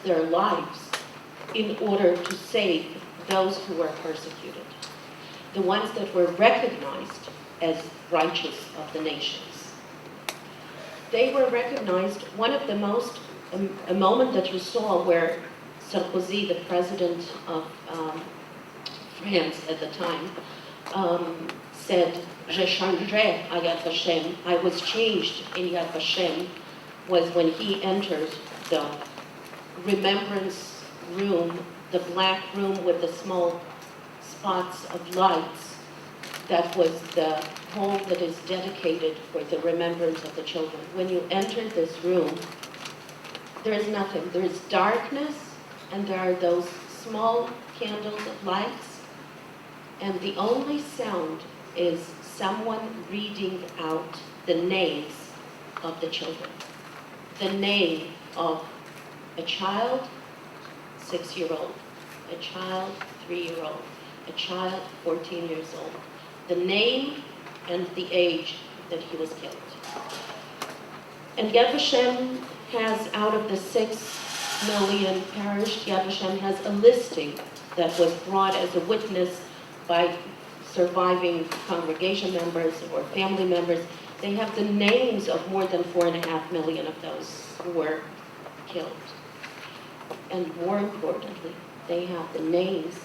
their lives in order to save those who were persecuted, the ones that were recognized as righteous of the nations. They were recognized. One of the most, a moment that you saw where Sarkozy, the president of France at the time, said, "Je changerai à Yad Vashem," I was changed in Yad Vashem, was when he entered the remembrance room, the black room with the small spots of lights. That was the hall that is dedicated for the remembrance of the children. When you enter this room, there is nothing. There is darkness, and there are those small candles of lights, and the only sound is someone reading out the names of the children. The name of a child, 6-year-old, a child, 3-year-old, a child, 14 years old. The name and the age that he was killed. And Yad Vashem has, out of the 6 million perished, Yad Vashem has a listing that was brought as a witness by surviving congregation members or family members. They have the names of more than 4.5 million of those who were killed. And more importantly, they have the names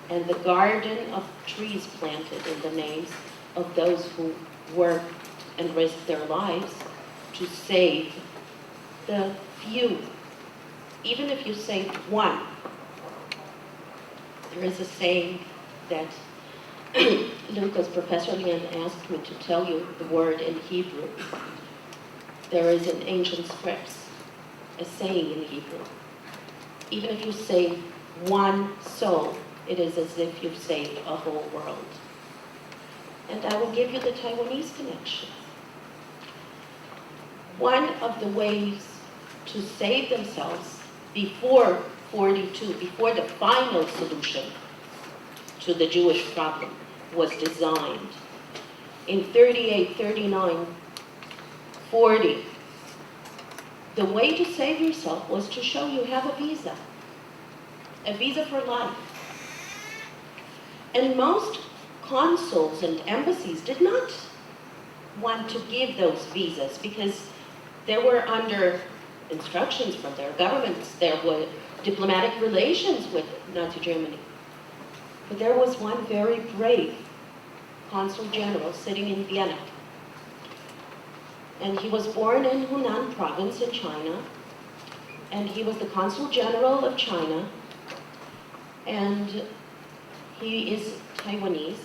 and the garden of trees planted in the names of those who worked and risked their lives to save the few. Even if you save one, there is a saying that Lucas, Professor Lian asked me to tell you the word in Hebrew. There is an ancient scripts, a saying in Hebrew. Even if you save one soul, it is as if you've saved a whole world. And I will give you the Taiwanese connection. One of the ways to save themselves before 42, before the final solution to the Jewish problem was designed, in 38, 39, 40, the way to save yourself was to show you have a visa for life. And most consuls and embassies did not want to give those visas because they were under instructions from their governments. There were diplomatic relations with Nazi Germany. But there was one very brave consul general sitting in Vienna. And he was born in Hunan province in China. And he was the consul general of China. And he is Taiwanese.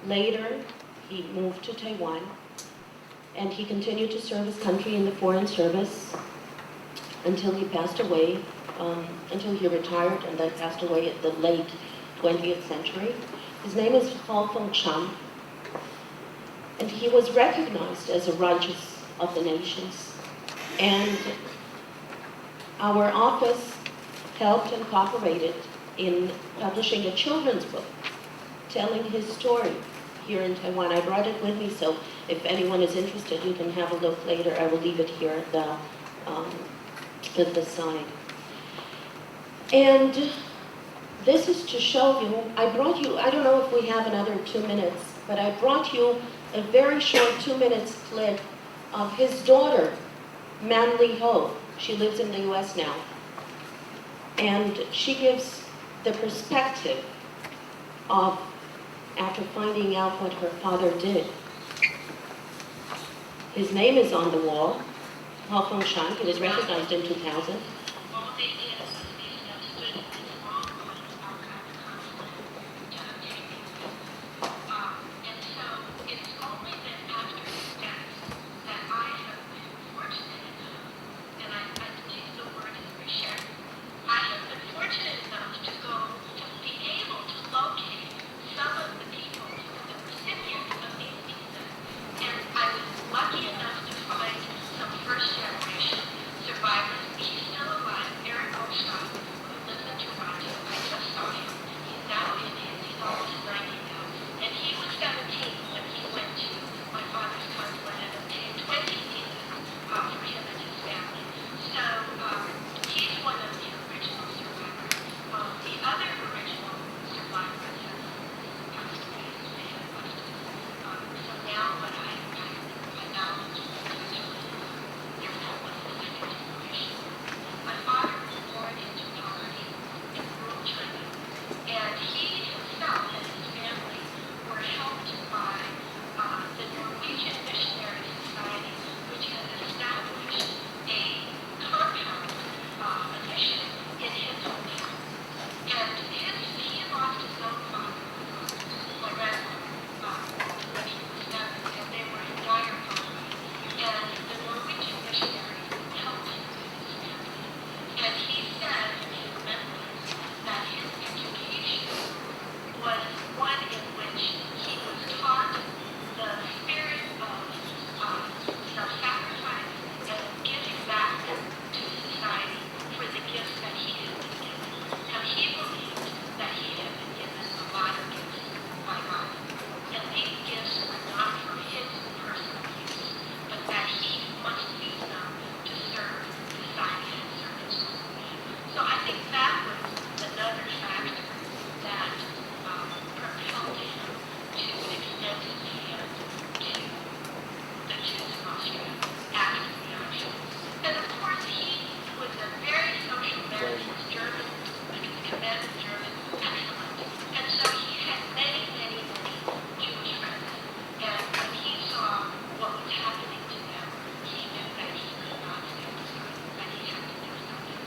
Later, he moved to Taiwan. And he continued to serve his country in the Foreign Service until he passed away, until he retired and then passed away at the late 20th century. His name is Hao Fengchang. And he was recognized as a righteous of the nations. And our office helped and cooperated in publishing a children's book telling his story here in Taiwan. I brought it with me, so if anyone is interested, you can have a look later. I will leave it here at the side. And this is to show you, I brought you, I don't know if we have another 2 minutes, but I brought you a very short 2 minutes clip of his daughter, Manly Ho. She lives in the US now. And she gives the perspective of after finding out what her father did. His name is on the wall, Hao Fengchang. It is recognized in 2000. Lucky enough to find some first-generation survivors. He's still then German excellent. And so he had many, many, many Jewish friends. And when he saw what was happening to them, he knew that he could not stand aside, that he had to do something.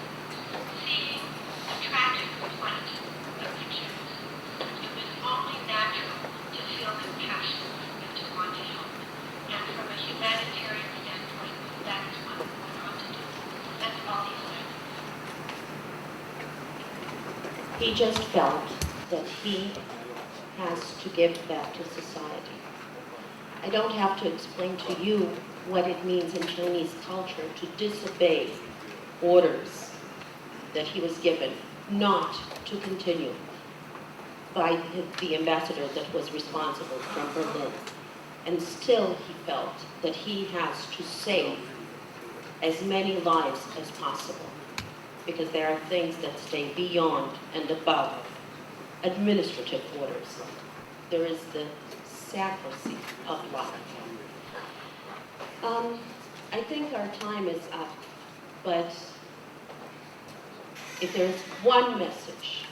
Seeing the tragic plight of the Jews, it was only natural to feel compassion and to want to help. And from a humanitarian standpoint, that is what we ought to do. That's all he said. He just felt that he has to give back to society. I don't have to explain to you what it means in Chinese culture to disobey orders that he was given not to continue by the ambassador that was responsible from Berlin. And still he felt that he has to save as many lives as possible, because there are things that stay beyond and above administrative orders. There is the sacrosanct of life. I think our time is up, but if there's one message,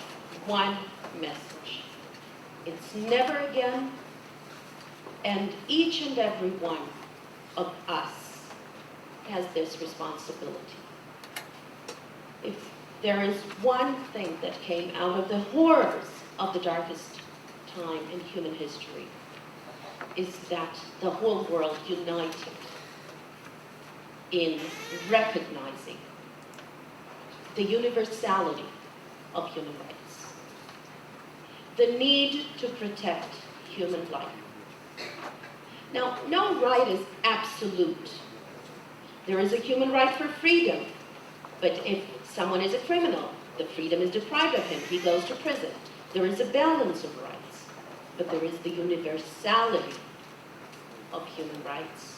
it's never again, and each and every one of us has this responsibility. If there is one thing that came out of the horrors of the darkest time in human history, is that the whole world united in recognizing the universality of human rights, the need to protect human life. Now, no right is absolute. There is a human right for freedom, but if someone is a criminal, the freedom is deprived of him, he goes to prison. There is a balance of rights, but there is the universality of human rights.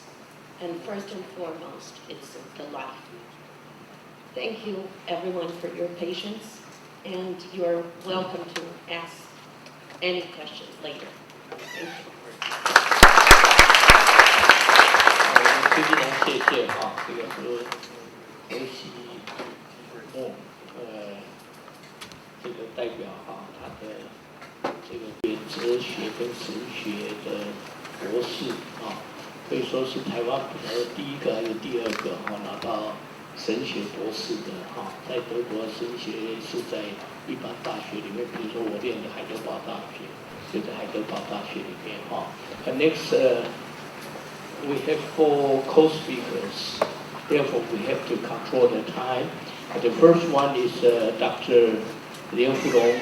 And first and foremost, it's the life. Thank you, everyone, for your patience, and you're welcome to ask any questions later. Thank you. 非常谢谢啊，这个是刘希木这个代表哈，他的这个哲学跟神学的博士啊，可以说是台湾第一个还是第二个哈拿到神学博士的哈，在德国神学是在一般大学里面，比如说我念的海德堡大学，就在海德堡大学里面哈。And next, we have 4 co-speakers. Therefore, we have to control the time. The first one is Dr. Liu Fulong.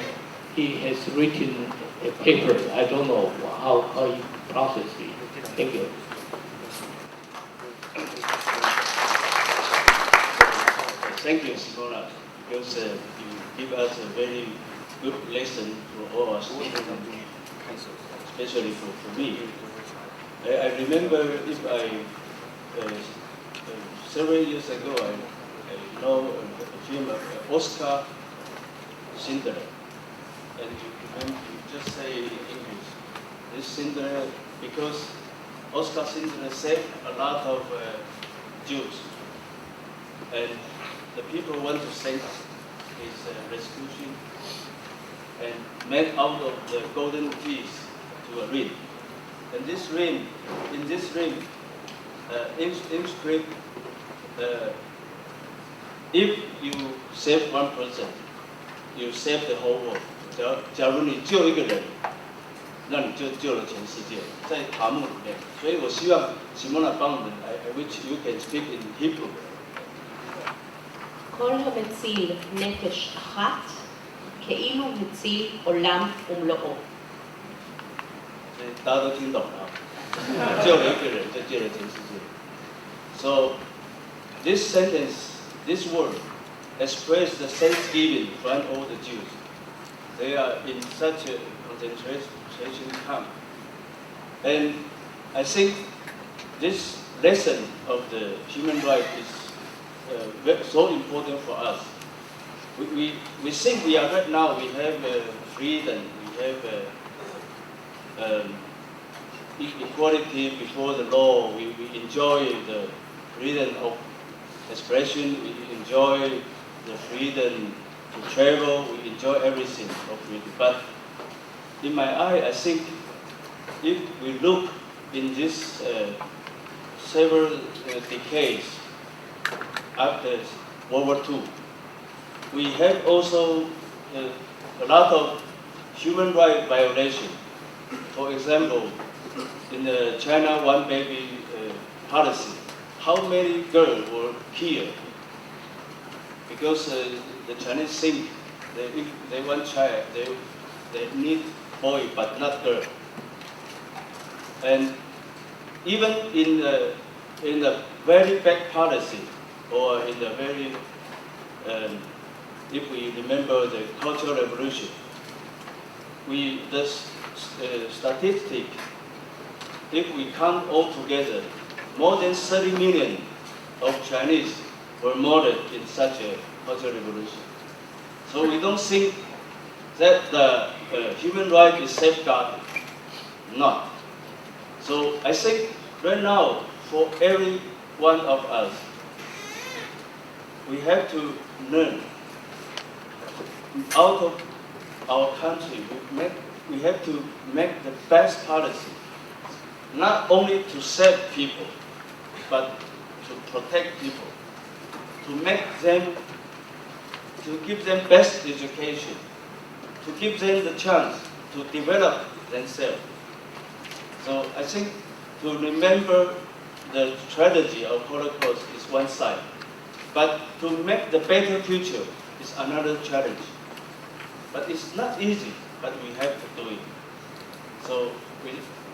He has written a paper. I don't know how he processed it. Thank you. Thank you, Simona, because you give us a very good lesson for all our students, especially for me. I remember several years ago, I know a film of Oscar Schindler, and you just say in English, this Schindler, because Oscar Schindler saved a lot of Jews, and the people want to send his restitution and made out of the golden keys to a ring. And this ring, in this ring, inscribed, if you save one person, you save the whole world. 假如你救一个人，那你就救了全世界，在塔木里面。所以我希望Simona帮我们I wish you can speak in Hebrew. כל המציל נפש אחת, כאילו הציל עולם ומלואו. 大家都听懂了，救了一个人就救了全世界。So this sentence, this word, expresses the thanksgiving from all the Jews. They are in such a concentration camp, and I think this lesson of the human rights is so important for us. We think we are right now. We have freedom. We have equality before the law. We enjoy the freedom of expression. We enjoy the freedom to travel, we enjoy everything of freedom. But in my eye, I think if we look in this several decades after World War II, we have also a lot of human rights violation. For example, in the China one baby policy, how many girls were killed because the Chinese think that if they want child, they need boy but not girl. And even in the very bad policy, or in the very, if we remember the Cultural Revolution, the statistic, if we count all together, more than 30 million of Chinese were murdered in such a cultural revolution. So we don't think that the human right is safeguarded. Not. So I think right now, for every one of us, we have to learn out of our country. We have to make the best policy, not only to save people, but to protect people, to make them, to give them best education, to give them the chance to develop themselves. So I think to remember the tragedy of Holocaust is one side, but to make the better future is another challenge. But it's not easy, but we have to do it. So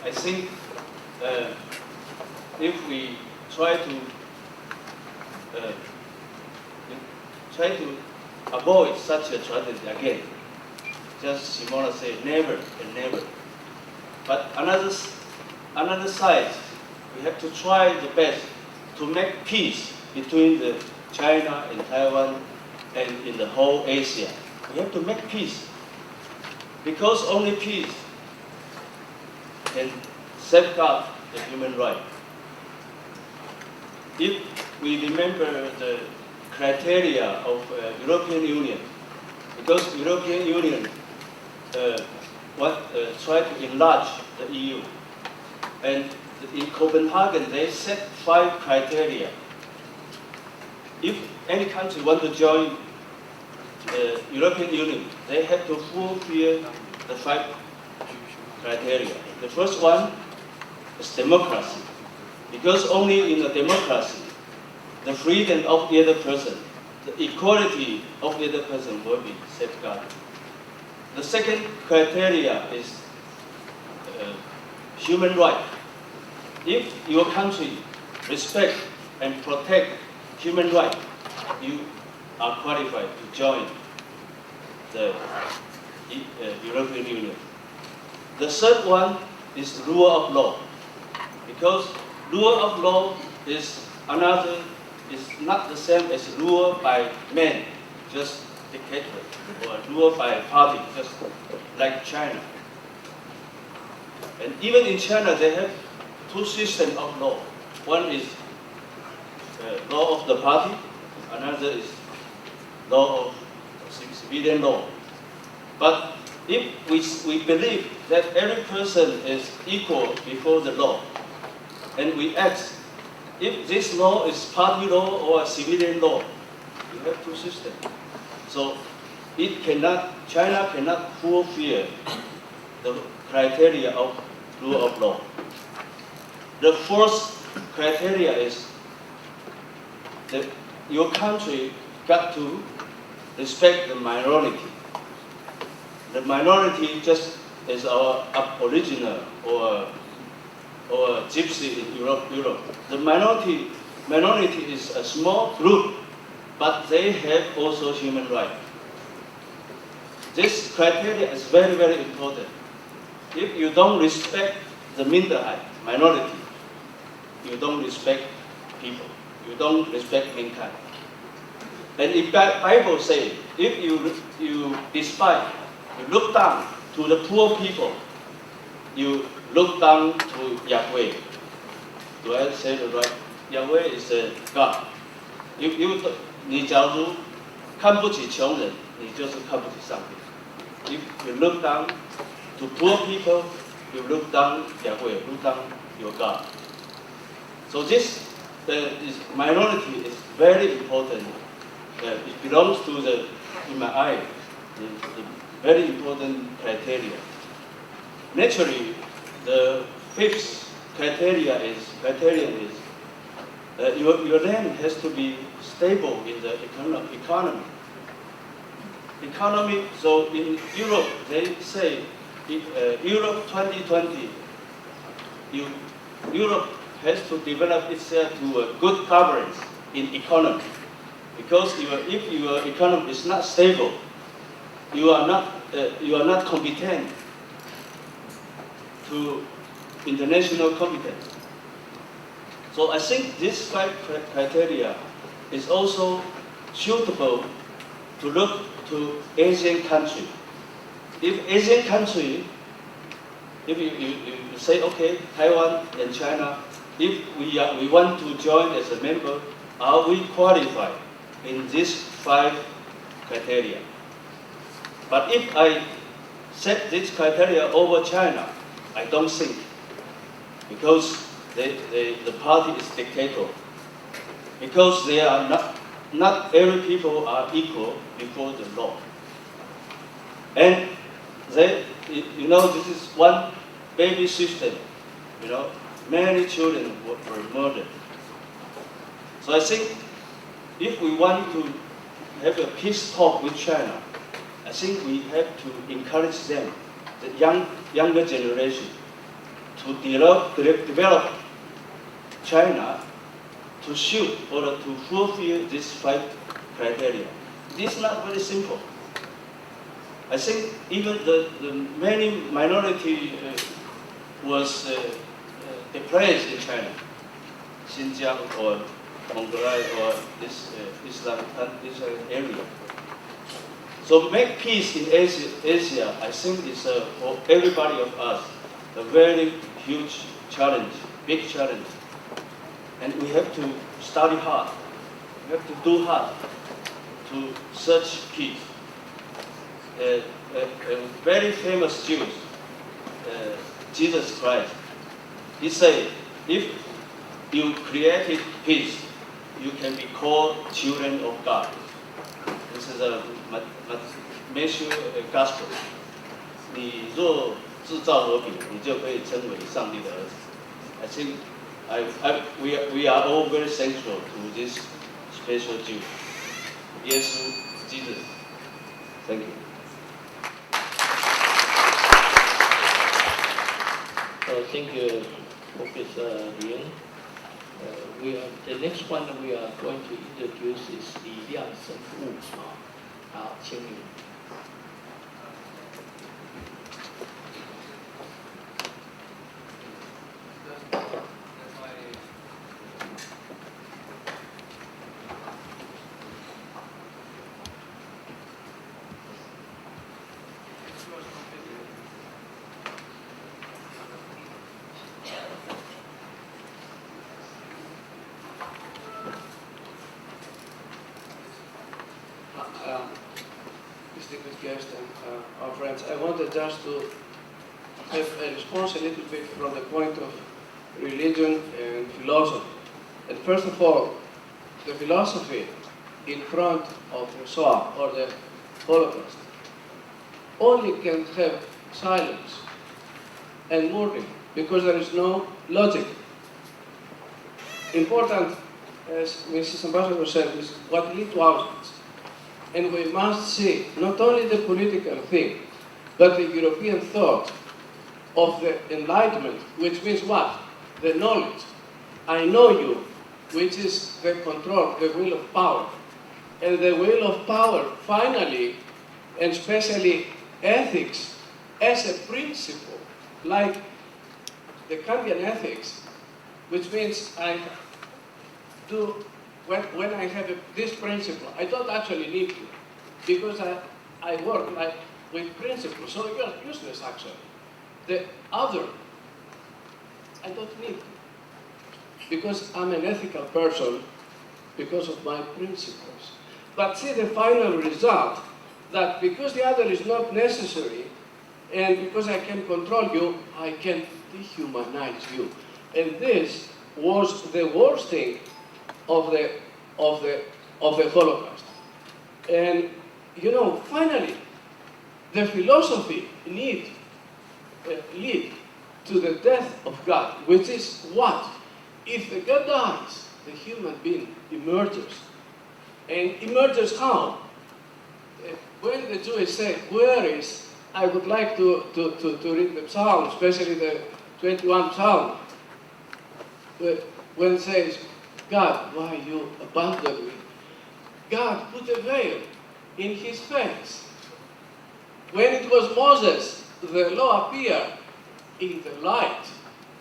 I think if we try to avoid such a tragedy again, just Simona said, never and never. But another side, we have to try the best to make peace between the China and Taiwan and in the whole Asia. We have to make peace, because only peace can safeguard the human right. If we remember the criteria of European Union, because European Union try to enlarge the EU, and in Copenhagen they set 5 criteria. If any country want to join the European Union, they have to fulfill the 5 criteria. The first one is democracy, because only in a democracy, the freedom of the other person, the equality of the other person will be safeguarded. The second criteria is human right. If your country respect and protect human right, you are qualified to join the European Union. The third one is rule of law, because rule of law is not the same as rule by men, just dictator, or rule by party, just like China. And even in China, they have 2 systems of law. One is law of the party, another is law of civilian law. But if we believe that every person is equal before the law, and we ask if this law is party law or civilian law, you have 2 systems. So China cannot fulfill the criteria of rule of law. The fourth criteria is that your country got to respect the minority. The minority just is our aboriginal or gypsy in Europe. The minority is a small group, but they have also human rights. This criteria is very, very important. If you don't respect the minority, you don't respect people. You don't respect mankind. And the Bible says, if you despise, you look down to the poor people, you look down to Yahweh. Do I say it right? Yahweh is a God. 你假如看不起穷人，你就是看不起上帝。If you look down to poor people, you look down Yahweh, look down your God. So this minority is very important. It belongs to the, in my eye, the very important criteria. Naturally, the fifth criterion is your land has to be stable in the economy. So in Europe, they say Europe 2020, Europe has to develop itself to a good governance in economy. Because if your economy is not stable, you are not competent to international competence. So I think this 5 criteria is also suitable to look to Asian country. If Asian country, if you say, okay, Taiwan and China, if we want to join as a member, are we qualified in these 5 criteria? But if I set this criteria over China, I don't think, because the party is dictator. Because they are not every people are equal before the law. And this is one baby system. Many children were murdered. So I think if we want to have a peace talk with China, I think we have to encourage them, the younger generation, to develop China to suit or to fulfill these 5 criteria. This is not very simple. I think even the many minority was depressed in China, Xinjiang or Mongolia or this Islam area. So make peace in Asia, I think is for everybody of us a very huge challenge, big challenge. And we have to study hard. We have to do hard to search peace. A very famous Jew, Jesus Christ, he said, if you created peace, you can be called children of God. This is a Matthew Gospel. 你若制造和平，你就可以称为上帝的儿子。I think we are all very thankful to this special Jew, Jesus. Thank you. Thank you, Professor Lin. The next one we are going to introduce is 李亮神父好，请你。Distinguished guests and our friends, I wanted just to have a response a little bit from the point of religion and philosophy. And first of all, the philosophy in front of the Shoah or the Holocaust only can have silence and mourning because there is no logic. Important, as Mrs. Ambassador said, is what led to Auschwitz. And we must see not only the political thing, but the European thought of the Enlightenment, which means what? The knowledge. I know you, which is the control, the will of power. And the will of power, finally, and especially ethics, as a principle, like the Kantian ethics, which means I do. When I have this principle, I don't actually need to, because I work with principles, so you're useless actually. The other, I don't need to, because I'm an ethical person because of my principles. but see the final result, that because the other is not necessary, and because I can control you, I can dehumanize you. And this was the worst thing of the Holocaust. And you know, finally, the philosophy lead to the death of God, which is what? If the God dies, the human being emerges. And emerges how? When the Jews say, where is, I would like to read the Psalm, especially the 21 Psalm, when it says, God, why you abandoned me? God put a veil in his face. When it was Moses, the law appeared in the light.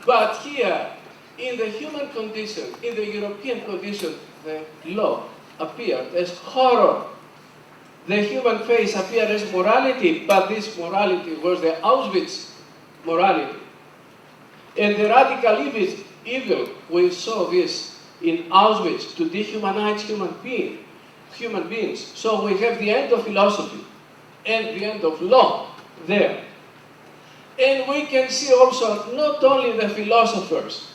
But here, in the human condition, in the European condition, the law appeared as horror. The human face appeared as morality, but this morality was the Auschwitz morality. And the radical evil, we saw this in Auschwitz, to dehumanize human beings. So we have the end of philosophy and the end of law there. And we can see also not only the philosophers,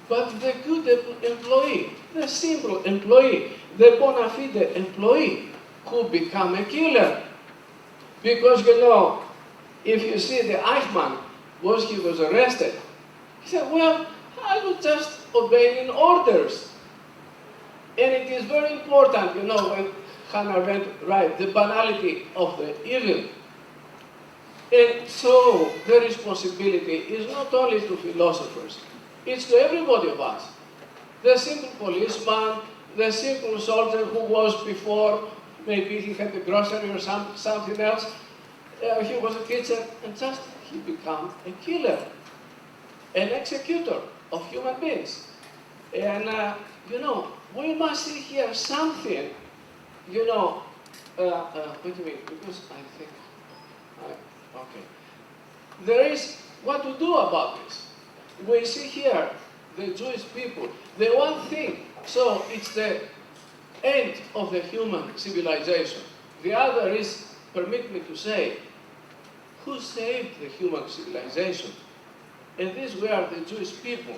but the good employee, the simple employee, the bona fide employee, who become a killer. Because you know, if you see the Eichmann, once he was arrested, he said, well, I was just obeying orders. And it is very important, you know, when Hannah Arendt writes, the banality of the evil. And so the responsibility is not only to philosophers, it's to everybody of us. The simple policeman, the simple soldier who was before, maybe he had the grocery or something else, he was a teacher, and just he became a killer, an executor of human beings. And, you know, we must see here something, you know, wait a minute, because I think, okay. There is what to do about this. We see here the Jewish people, the one thing, so it's the end of the human civilization. The other is, permit me to say, who saved the human civilization? And these were the Jewish people.